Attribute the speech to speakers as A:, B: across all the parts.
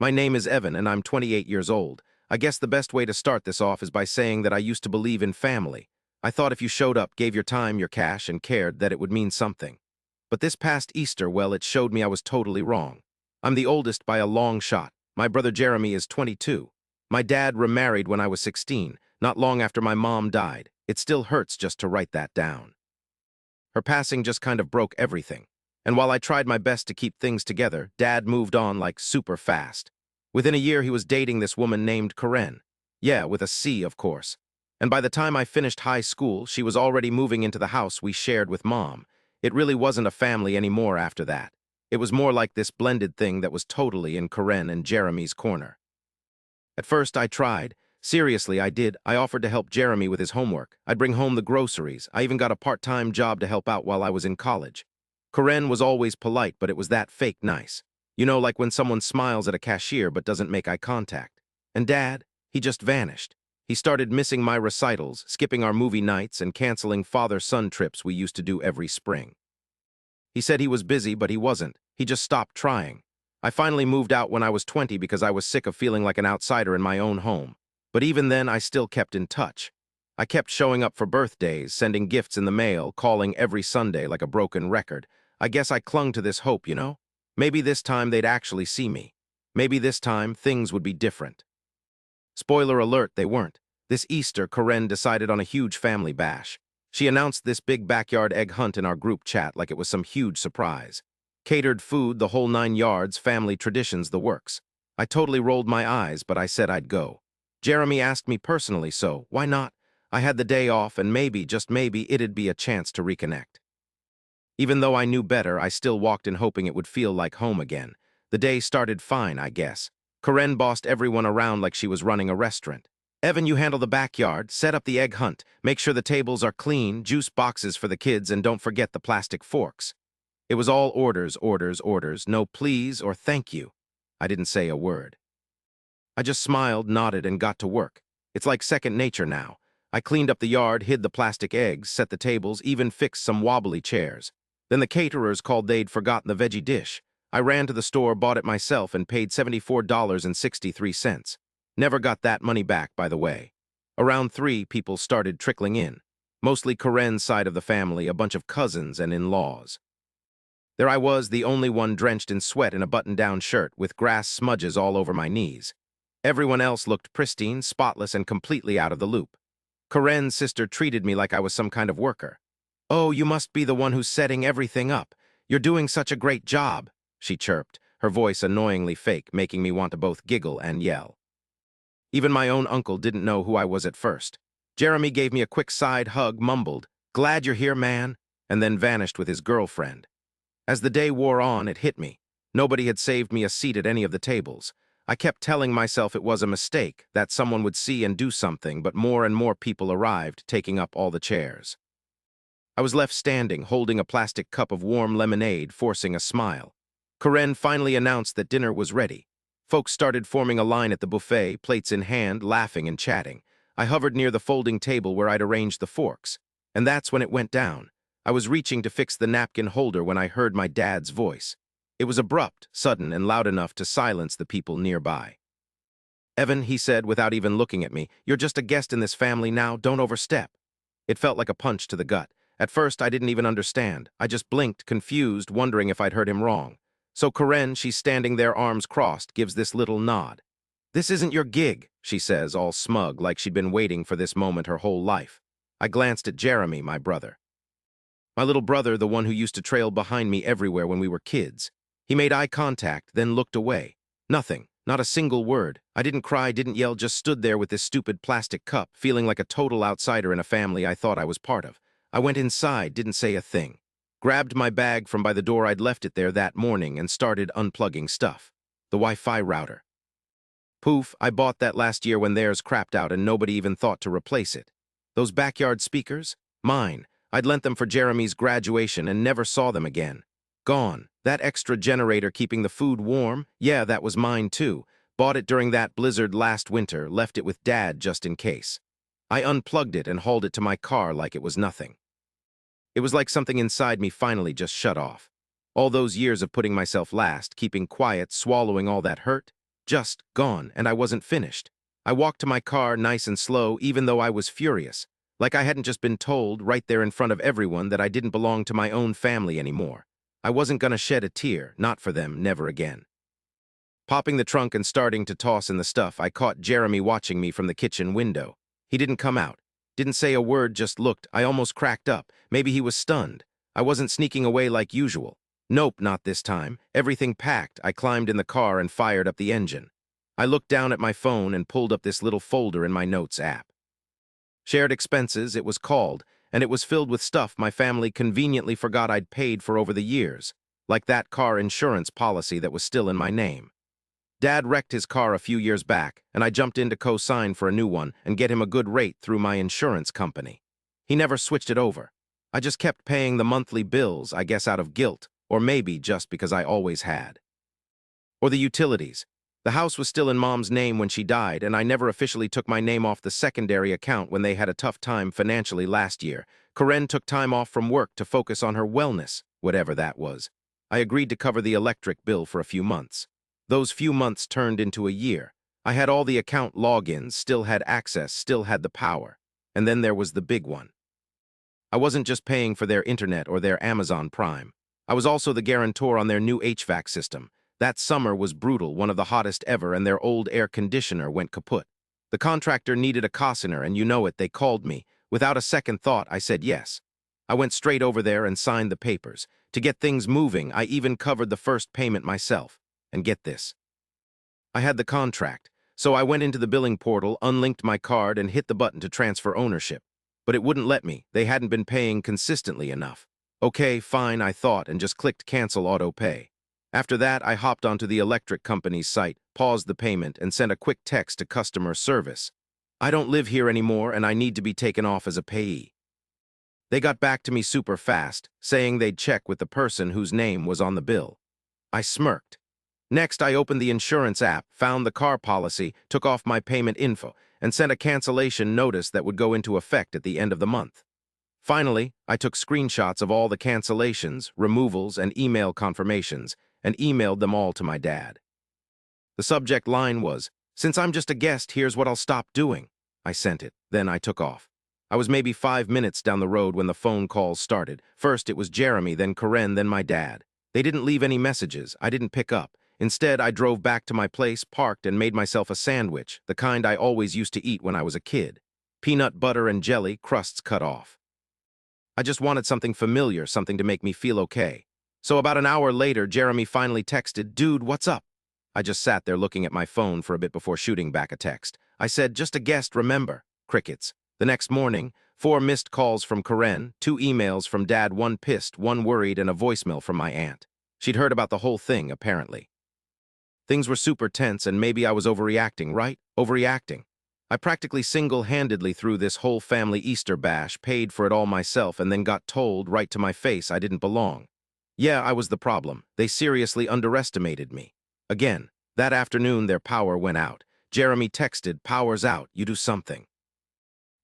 A: My name is Evan, and I'm 28 years old. I guess the best way to start this off is by saying that I used to believe in family. I thought if you showed up, gave your time, your cash, and cared, that it would mean something. But this past Easter, well, it showed me I was totally wrong. I'm the oldest by a long shot. My brother Jeremy is 22. My dad remarried when I was 16, not long after my mom died. It still hurts just to write that down. Her passing just kind of broke everything. And while I tried my best to keep things together, Dad moved on like super fast. Within a year, he was dating this woman named Karen. Yeah, with a C, of course. And by the time I finished high school, she was already moving into the house we shared with Mom. It really wasn't a family anymore after that. It was more like this blended thing that was totally in Karen and Jeremy's corner. At first, I tried. Seriously, I did. I offered to help Jeremy with his homework. I'd bring home the groceries. I even got a part-time job to help out while I was in college. Karen was always polite, but it was that fake nice. You know, like when someone smiles at a cashier but doesn't make eye contact. And Dad, he just vanished. He started missing my recitals, skipping our movie nights, and canceling father-son trips we used to do every spring. He said he was busy, but he wasn't. He just stopped trying. I finally moved out when I was 20 because I was sick of feeling like an outsider in my own home. But even then, I still kept in touch. I kept showing up for birthdays, sending gifts in the mail, calling every Sunday like a broken record. I guess I clung to this hope, you know? Maybe this time they'd actually see me. Maybe this time things would be different. Spoiler alert, they weren't. This Easter, Karen decided on a huge family bash. She announced this big backyard egg hunt in our group chat like it was some huge surprise. Catered food, the whole 9 yards, family traditions, the works. I totally rolled my eyes, but I said I'd go. Jeremy asked me personally, so why not? I had the day off, and maybe, just maybe, it'd be a chance to reconnect. Even though I knew better, I still walked in hoping it would feel like home again. The day started fine, I guess. Karen bossed everyone around like she was running a restaurant. Evan, you handle the backyard, set up the egg hunt, make sure the tables are clean, juice boxes for the kids, and don't forget the plastic forks. It was all orders, orders, orders, no please or thank you. I didn't say a word. I just smiled, nodded, and got to work. It's like second nature now. I cleaned up the yard, hid the plastic eggs, set the tables, even fixed some wobbly chairs. Then the caterers called they'd forgotten the veggie dish. I ran to the store, bought it myself, and paid $74.63. Never got that money back, by the way. Around 3, people started trickling in. Mostly Karen's side of the family, a bunch of cousins and in-laws. There I was, the only one drenched in sweat in a button-down shirt, with grass smudges all over my knees. Everyone else looked pristine, spotless, and completely out of the loop. Karen's sister treated me like I was some kind of worker. "Oh, you must be the one who's setting everything up. You're doing such a great job," she chirped, her voice annoyingly fake, making me want to both giggle and yell. Even my own uncle didn't know who I was at first. Jeremy gave me a quick side hug, mumbled, "Glad you're here, man," and then vanished with his girlfriend. As the day wore on, it hit me. Nobody had saved me a seat at any of the tables. I kept telling myself it was a mistake, that someone would see and do something, but more and more people arrived, taking up all the chairs. I was left standing, holding a plastic cup of warm lemonade, forcing a smile. Karen finally announced that dinner was ready. Folks started forming a line at the buffet, plates in hand, laughing and chatting. I hovered near the folding table where I'd arranged the forks. And that's when it went down. I was reaching to fix the napkin holder when I heard my dad's voice. It was abrupt, sudden, and loud enough to silence the people nearby. "Evan," he said without even looking at me, "you're just a guest in this family now, don't overstep." It felt like a punch to the gut. At first, I didn't even understand. I just blinked, confused, wondering if I'd heard him wrong. So Karen, she's standing there, arms crossed, gives this little nod. "This isn't your gig," she says, all smug, like she'd been waiting for this moment her whole life. I glanced at Jeremy, my brother. My little brother, the one who used to trail behind me everywhere when we were kids. He made eye contact, then looked away. Nothing, not a single word. I didn't cry, didn't yell, just stood there with this stupid plastic cup, feeling like a total outsider in a family I thought I was part of. I went inside, didn't say a thing. Grabbed my bag from by the door, I'd left it there that morning, and started unplugging stuff. The Wi-Fi router. Poof, I bought that last year when theirs crapped out and nobody even thought to replace it. Those backyard speakers? Mine. I'd lent them for Jeremy's graduation and never saw them again. Gone. That extra generator keeping the food warm? Yeah, that was mine too. Bought it during that blizzard last winter, left it with Dad just in case. I unplugged it and hauled it to my car like it was nothing. It was like something inside me finally just shut off. All those years of putting myself last, keeping quiet, swallowing all that hurt, Just gone, and I wasn't finished. I walked to my car nice and slow, even though I was furious. Like I hadn't just been told, right there in front of everyone, that I didn't belong to my own family anymore. I wasn't gonna shed a tear, not for them, never again. Popping the trunk and starting to toss in the stuff, I caught Jeremy watching me from the kitchen window. He didn't come out. Didn't say a word, just looked. I almost cracked up. Maybe he was stunned. I wasn't sneaking away like usual. Nope, not this time. Everything packed. I climbed in the car and fired up the engine. I looked down at my phone and pulled up this little folder in my Notes app. Shared expenses, it was called, and it was filled with stuff my family conveniently forgot I'd paid for over the years, like that car insurance policy that was still in my name. Dad wrecked his car a few years back, and I jumped in to co-sign for a new one and get him a good rate through my insurance company. He never switched it over. I just kept paying the monthly bills, I guess out of guilt, or maybe just because I always had. Or the utilities. The house was still in Mom's name when she died, and I never officially took my name off the secondary account when they had a tough time financially last year. Corinne took time off from work to focus on her wellness, whatever that was. I agreed to cover the electric bill for a few months. Those few months turned into a year. I had all the account logins, still had access, still had the power. And then there was the big one. I wasn't just paying for their internet or their Amazon Prime. I was also the guarantor on their new HVAC system. That summer was brutal, one of the hottest ever, and their old air conditioner went kaput. The contractor needed a cosiner, and you know it, they called me. Without a second thought, I said yes. I went straight over there and signed the papers. To get things moving, I even covered the first payment myself. And get this. I had the contract, so I went into the billing portal, unlinked my card, and hit the button to transfer ownership. But it wouldn't let me. They hadn't been paying consistently enough. Okay, fine, I thought, and just clicked Cancel Auto Pay. After that, I hopped onto the electric company's site, paused the payment, and sent a quick text to customer service. I don't live here anymore, and I need to be taken off as a payee. They got back to me super fast, saying they'd check with the person whose name was on the bill. I smirked. Next, I opened the insurance app, found the car policy, took off my payment info, and sent a cancellation notice that would go into effect at the end of the month. Finally, I took screenshots of all the cancellations, removals, and email confirmations, and emailed them all to my dad. The subject line was, "Since I'm just a guest, here's what I'll stop doing." I sent it. Then I took off. I was maybe 5 minutes down the road when the phone calls started. First, it was Jeremy, then Corinne, then my dad. They didn't leave any messages. I didn't pick up. Instead, I drove back to my place, parked, and made myself a sandwich, the kind I always used to eat when I was a kid. Peanut butter and jelly, crusts cut off. I just wanted something familiar, something to make me feel okay. So about an hour later, Jeremy finally texted, "Dude, what's up?" I just sat there looking at my phone for a bit before shooting back a text. I said, "Just a guest, remember." Crickets. The next morning, 4 missed calls from Corinne, 2 emails from Dad, 1 pissed, 1 worried, and a voicemail from my aunt. She'd heard about the whole thing, apparently. Things were super tense, and maybe I was overreacting, right? Overreacting. I practically single-handedly threw this whole family Easter bash, paid for it all myself, and then got told right to my face I didn't belong. Yeah, I was the problem. They seriously underestimated me. Again, that afternoon their power went out. Jeremy texted, "Power's out, you do something."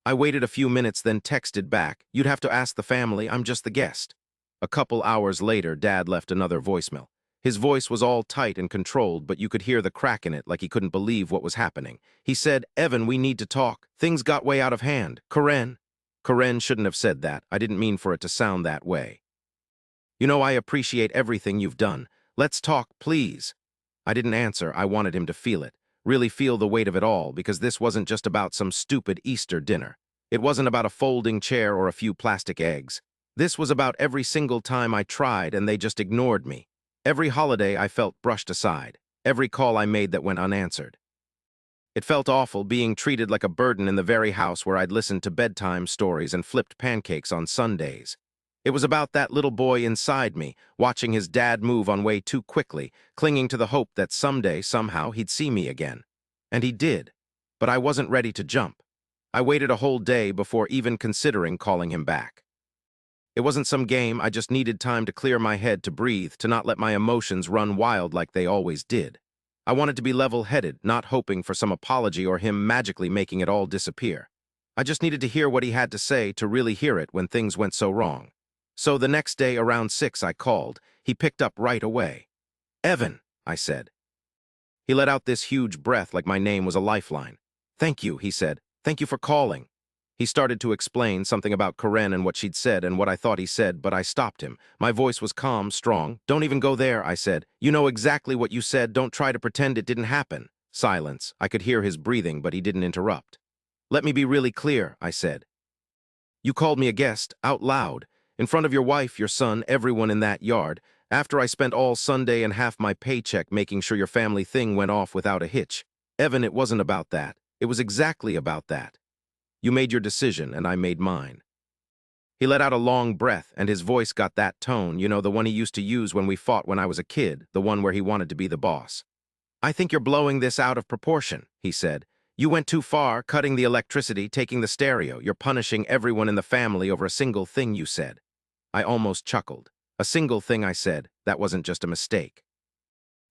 A: I waited a few minutes, then texted back, "You'd have to ask the family, I'm just the guest." A couple hours later, Dad left another voicemail. His voice was all tight and controlled, but you could hear the crack in it like he couldn't believe what was happening. He said, "Evan, we need to talk. Things got way out of hand. Corinne." Corinne shouldn't have said that. I didn't mean for it to sound that way. "You know, I appreciate everything you've done. Let's talk, please." I didn't answer. I wanted him to feel it. Really feel the weight of it all, because this wasn't just about some stupid Easter dinner. It wasn't about a folding chair or a few plastic eggs. This was about every single time I tried and they just ignored me. Every holiday I felt brushed aside. Every call I made that went unanswered. It felt awful being treated like a burden in the very house where I'd listened to bedtime stories and flipped pancakes on Sundays. It was about that little boy inside me, watching his dad move on way too quickly, clinging to the hope that someday, somehow, he'd see me again. And he did. But I wasn't ready to jump. I waited a whole day before even considering calling him back. It wasn't some game. I just needed time to clear my head, to breathe, to not let my emotions run wild like they always did. I wanted to be level-headed, not hoping for some apology or him magically making it all disappear. I just needed to hear what he had to say, to really hear it when things went so wrong. So the next day around 6 I called. He picked up right away. "Evan," I said. He let out this huge breath like my name was a lifeline. "Thank you," he said. "Thank you for calling." He started to explain something about Karen and what she'd said and what I thought he said, but I stopped him. My voice was calm, strong. "Don't even go there," I said. "You know exactly what you said. Don't try to pretend it didn't happen." Silence. I could hear his breathing, but he didn't interrupt. "Let me be really clear," I said. "You called me a guest, out loud, in front of your wife, your son, everyone in that yard, after I spent all Sunday and half my paycheck making sure your family thing went off without a hitch. Evan, it wasn't about that. It was exactly about that. You made your decision, and I made mine." He let out a long breath, and his voice got that tone, you know, the one he used to use when we fought when I was a kid, the one where he wanted to be the boss. "I think you're blowing this out of proportion," he said. "You went too far, cutting the electricity, taking the stereo. You're punishing everyone in the family over a single thing you said." I almost chuckled. "A single thing I said. That wasn't just a mistake.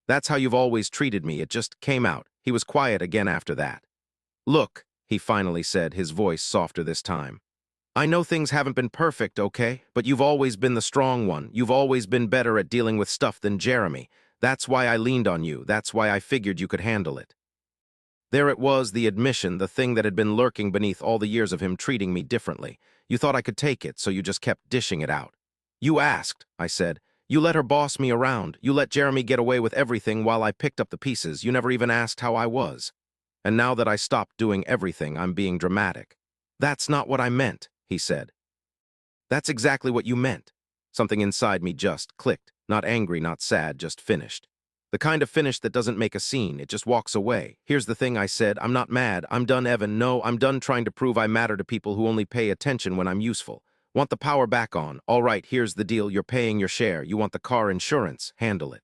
A: That's how you've always treated me. It just came out." He was quiet again after that. "Look," he finally said, his voice softer this time. "I know things haven't been perfect, okay? But you've always been the strong one. You've always been better at dealing with stuff than Jeremy. That's why I leaned on you. That's why I figured you could handle it." There it was, the admission, the thing that had been lurking beneath all the years of him treating me differently. "You thought I could take it, so you just kept dishing it out." "You asked," I said. "You let her boss me around. You let Jeremy get away with everything while I picked up the pieces. You never even asked how I was. And now that I stopped doing everything, I'm being dramatic." "That's not what I meant," he said. "That's exactly what you meant." Something inside me just clicked. Not angry, not sad, just finished. The kind of finish that doesn't make a scene, it just walks away. "Here's the thing," I said. "I'm not mad. I'm done, Evan. No, I'm done trying to prove I matter to people who only pay attention when I'm useful. Want the power back on? All right, here's the deal. You're paying your share. You want the car insurance? Handle it.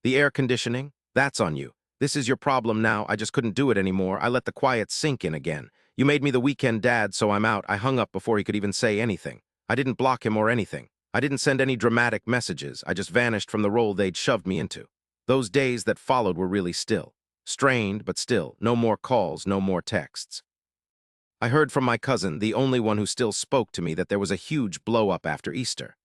A: The air conditioning? That's on you. This is your problem now. I just couldn't do it anymore. I let the quiet sink in again. You made me the weekend dad, so I'm out." I hung up before he could even say anything. I didn't block him or anything. I didn't send any dramatic messages. I just vanished from the role they'd shoved me into. Those days that followed were really still. Strained, but still. No more calls, no more texts. I heard from my cousin, the only one who still spoke to me, that there was a huge blow-up after Easter.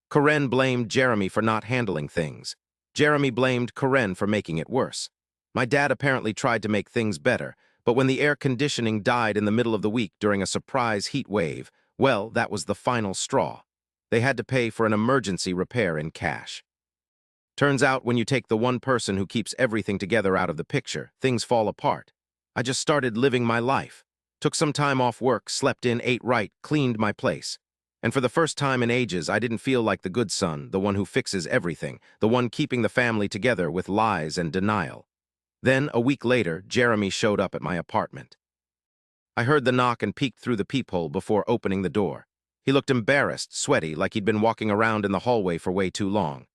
A: Karen blamed Jeremy for not handling things. Jeremy blamed Karen for making it worse. My dad apparently tried to make things better, but when the air conditioning died in the middle of the week during a surprise heat wave, well, that was the final straw. They had to pay for an emergency repair in cash. Turns out when you take the one person who keeps everything together out of the picture, things fall apart. I just started living my life. Took some time off work, slept in, ate right, cleaned my place. And for the first time in ages, I didn't feel like the good son, the one who fixes everything, the one keeping the family together with lies and denial. Then, a week later, Jeremy showed up at my apartment. I heard the knock and peeked through the peephole before opening the door. He looked embarrassed, sweaty, like he'd been walking around in the hallway for way too long.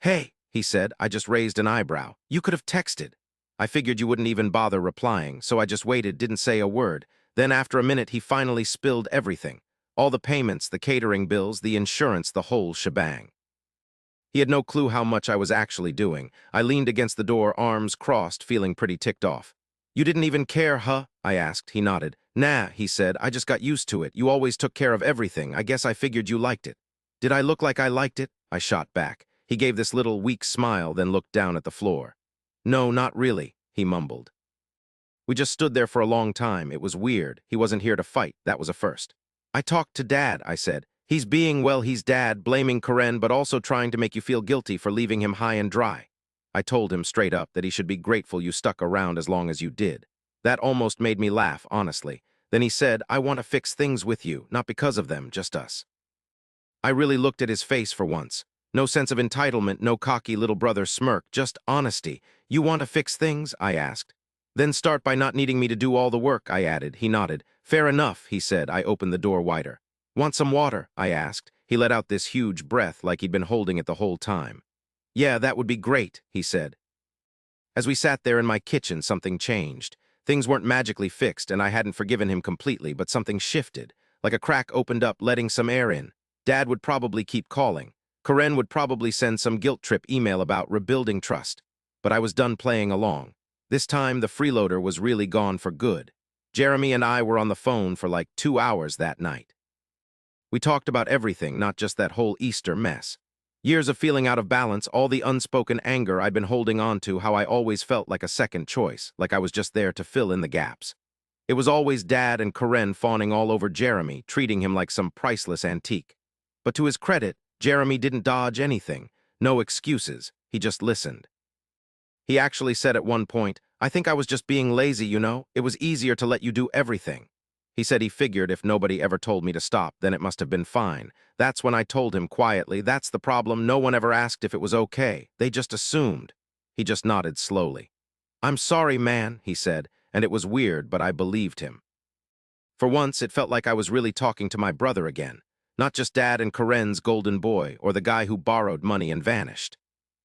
A: "Hey," he said. I just raised an eyebrow. "You could have texted." I figured you wouldn't even bother replying, so I just waited, didn't say a word. Then after a minute, he finally spilled everything. All the payments, the catering bills, the insurance, the whole shebang. He had no clue how much I was actually doing. I leaned against the door, arms crossed, feeling pretty ticked off. "You didn't even care, huh?" I asked. He nodded. "Nah," he said. "I just got used to it. You always took care of everything. I guess I figured you liked it." "Did I look like I liked it?" I shot back. He gave this little weak smile, then looked down at the floor. "No, not really," he mumbled. We just stood there for a long time. It was weird. He wasn't here to fight. That was a first. "I talked to Dad," I said. "He's being, well, he's Dad, blaming Karen, but also trying to make you feel guilty for leaving him high and dry." I told him straight up that he should be grateful you stuck around as long as you did. That almost made me laugh, honestly. Then he said, "I want to fix things with you, not because of them, just us." I really looked at his face for once. No sense of entitlement, no cocky little brother smirk, just honesty. "You want to fix things?" I asked. "Then start by not needing me to do all the work," I added. He nodded. "Fair enough," he said. I opened the door wider. "Want some water?" I asked. He let out this huge breath like he'd been holding it the whole time. "Yeah, that would be great," he said. As we sat there in my kitchen, something changed. Things weren't magically fixed, and I hadn't forgiven him completely, but something shifted. Like a crack opened up, letting some air in. Dad would probably keep calling. Karen would probably send some guilt trip email about rebuilding trust. But I was done playing along. This time, the freeloader was really gone for good. Jeremy and I were on the phone for like 2 hours that night. We talked about everything, not just that whole Easter mess. Years of feeling out of balance, all the unspoken anger I'd been holding on to, how I always felt like a second choice, like I was just there to fill in the gaps. It was always Dad and Karen fawning all over Jeremy, treating him like some priceless antique. But to his credit, Jeremy didn't dodge anything. No excuses. He just listened. He actually said at one point, "I think I was just being lazy, you know? It was easier to let you do everything." He said he figured if nobody ever told me to stop, then it must have been fine. That's when I told him quietly, "That's the problem. No one ever asked if it was okay. They just assumed." He just nodded slowly. "I'm sorry, man," he said, and it was weird, but I believed him. For once, it felt like I was really talking to my brother again, not just Dad and Karen's golden boy, or the guy who borrowed money and vanished.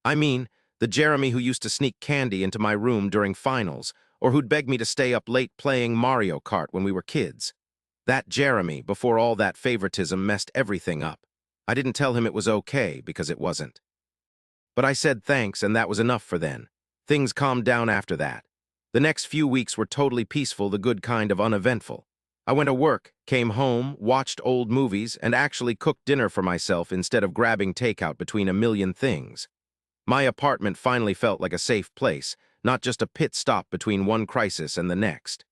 A: I mean, the Jeremy who used to sneak candy into my room during finals, or who'd beg me to stay up late playing Mario Kart when we were kids. That Jeremy, before all that favoritism messed everything up. I didn't tell him it was okay, because it wasn't. But I said thanks, and that was enough for then. Things calmed down after that. The next few weeks were totally peaceful, the good kind of uneventful. I went to work, came home, watched old movies, and actually cooked dinner for myself instead of grabbing takeout between a million things. My apartment finally felt like a safe place, not just a pit stop between one crisis and the next.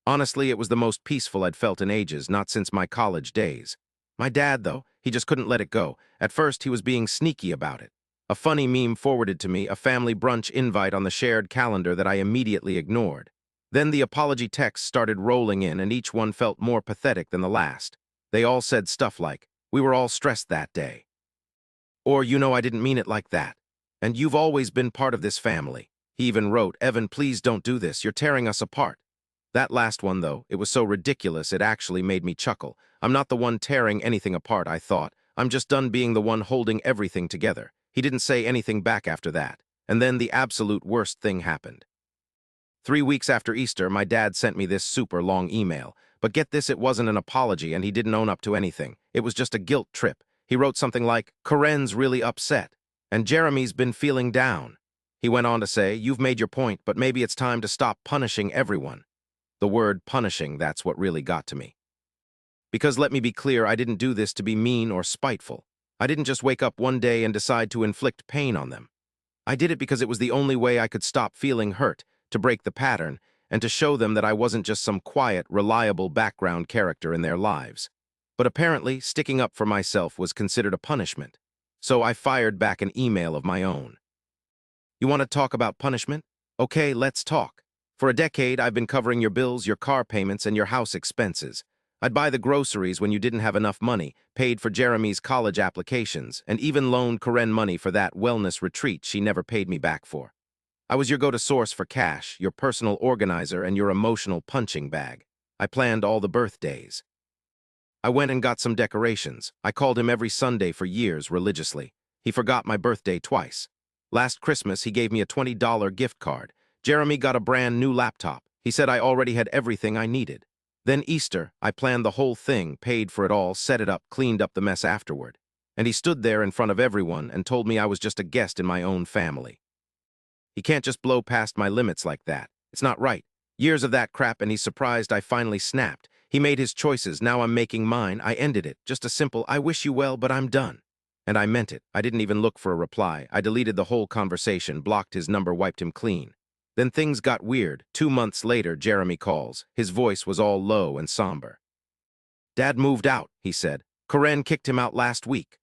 A: Honestly, it was the most peaceful I'd felt in ages, not since my college days. My dad, though, he just couldn't let it go. At first, he was being sneaky about it. A funny meme forwarded to me, a family brunch invite on the shared calendar that I immediately ignored. Then the apology texts started rolling in, and each one felt more pathetic than the last. They all said stuff like, "We were all stressed that day." Or, "You know, I didn't mean it like that. And you've always been part of this family." He even wrote, "Evan, please don't do this. You're tearing us apart." That last one, though, it was so ridiculous it actually made me chuckle. I'm not the one tearing anything apart, I thought. I'm just done being the one holding everything together. He didn't say anything back after that. And then the absolute worst thing happened. 3 weeks after Easter, my dad sent me this super long email. But get this, it wasn't an apology, and he didn't own up to anything. It was just a guilt trip. He wrote something like, "Karen's really upset, and Jeremy's been feeling down." He went on to say, "You've made your point, but maybe it's time to stop punishing everyone." The word punishing, that's what really got to me. Because let me be clear, I didn't do this to be mean or spiteful. I didn't just wake up one day and decide to inflict pain on them. I did it because it was the only way I could stop feeling hurt, to break the pattern, and to show them that I wasn't just some quiet, reliable background character in their lives. But apparently, sticking up for myself was considered a punishment. So I fired back an email of my own. "You want to talk about punishment? Okay, let's talk. For a decade, I've been covering your bills, your car payments, and your house expenses. I'd buy the groceries when you didn't have enough money, paid for Jeremy's college applications, and even loaned Karen money for that wellness retreat she never paid me back for. I was your go-to source for cash, your personal organizer, and your emotional punching bag. I planned all the birthdays. I went and got some decorations. I called him every Sunday for years religiously. He forgot my birthday twice. Last Christmas, he gave me a $20 gift card. Jeremy got a brand new laptop. He said I already had everything I needed. Then Easter, I planned the whole thing, paid for it all, set it up, cleaned up the mess afterward. And he stood there in front of everyone and told me I was just a guest in my own family. He can't just blow past my limits like that. It's not right. Years of that crap, and he's surprised I finally snapped. He made his choices, now I'm making mine. I ended it. Just a simple, "I wish you well, but I'm done." And I meant it. I didn't even look for a reply. I deleted the whole conversation, blocked his number, wiped him clean. Then things got weird. 2 months later, Jeremy calls. His voice was all low and somber. "Dad moved out," he said. "Karen kicked him out last week."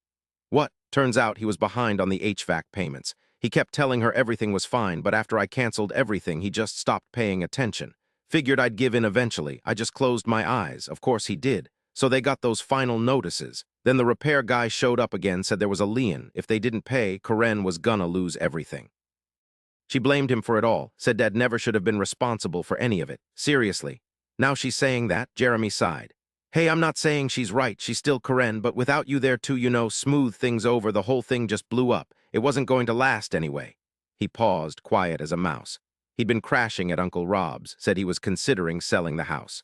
A: What? Turns out he was behind on the HVAC payments. He kept telling her everything was fine, but after I canceled everything, he just stopped paying attention. Figured I'd give in eventually. I just closed my eyes. Of course he did. So they got those final notices. Then the repair guy showed up again, said there was a lien. If they didn't pay, Karen was gonna lose everything. She blamed him for it all, said Dad never should have been responsible for any of it. Seriously. Now she's saying that? Jeremy sighed. "Hey, I'm not saying she's right, she's still Karen, but without you there to, smooth things over, the whole thing just blew up. It wasn't going to last anyway." He paused, quiet as a mouse. He'd been crashing at Uncle Rob's, said he was considering selling the house.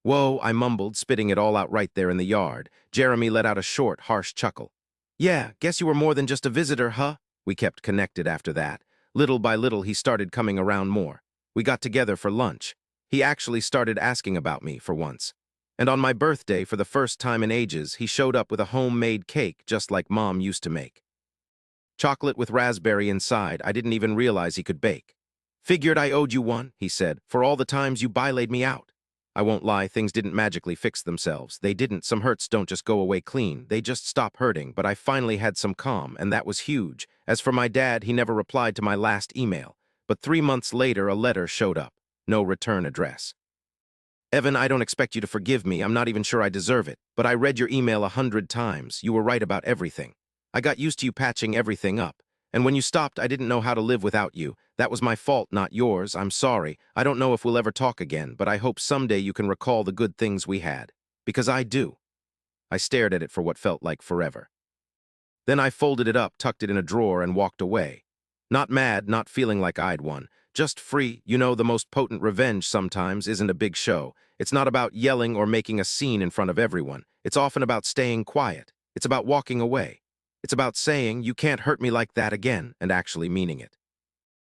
A: "Whoa," I mumbled, spitting it all out right there in the yard. Jeremy let out a short, harsh chuckle. "Yeah, guess you were more than just a visitor, huh?" We kept connected after that. Little by little, he started coming around more. We got together for lunch. He actually started asking about me for once. And on my birthday, for the first time in ages, he showed up with a homemade cake just like Mom used to make. Chocolate with raspberry inside. I didn't even realize he could bake. "Figured I owed you one," he said, "for all the times you laid me out." I won't lie, things didn't magically fix themselves. They didn't. Some hurts don't just go away clean. They just stop hurting, but I finally had some calm, and that was huge. As for my dad, he never replied to my last email. But 3 months later, a letter showed up. No return address. "Evan, I don't expect you to forgive me. I'm not even sure I deserve it. But I read your email 100 times. You were right about everything. I got used to you patching everything up. And when you stopped, I didn't know how to live without you. That was my fault, not yours. I'm sorry. I don't know if we'll ever talk again, but I hope someday you can recall the good things we had. Because I do." I stared at it for what felt like forever. Then I folded it up, tucked it in a drawer, and walked away. Not mad, not feeling like I'd won. Just free. You know, the most potent revenge sometimes isn't a big show. It's not about yelling or making a scene in front of everyone. It's often about staying quiet. It's about walking away. It's about saying, "You can't hurt me like that again," and actually meaning it.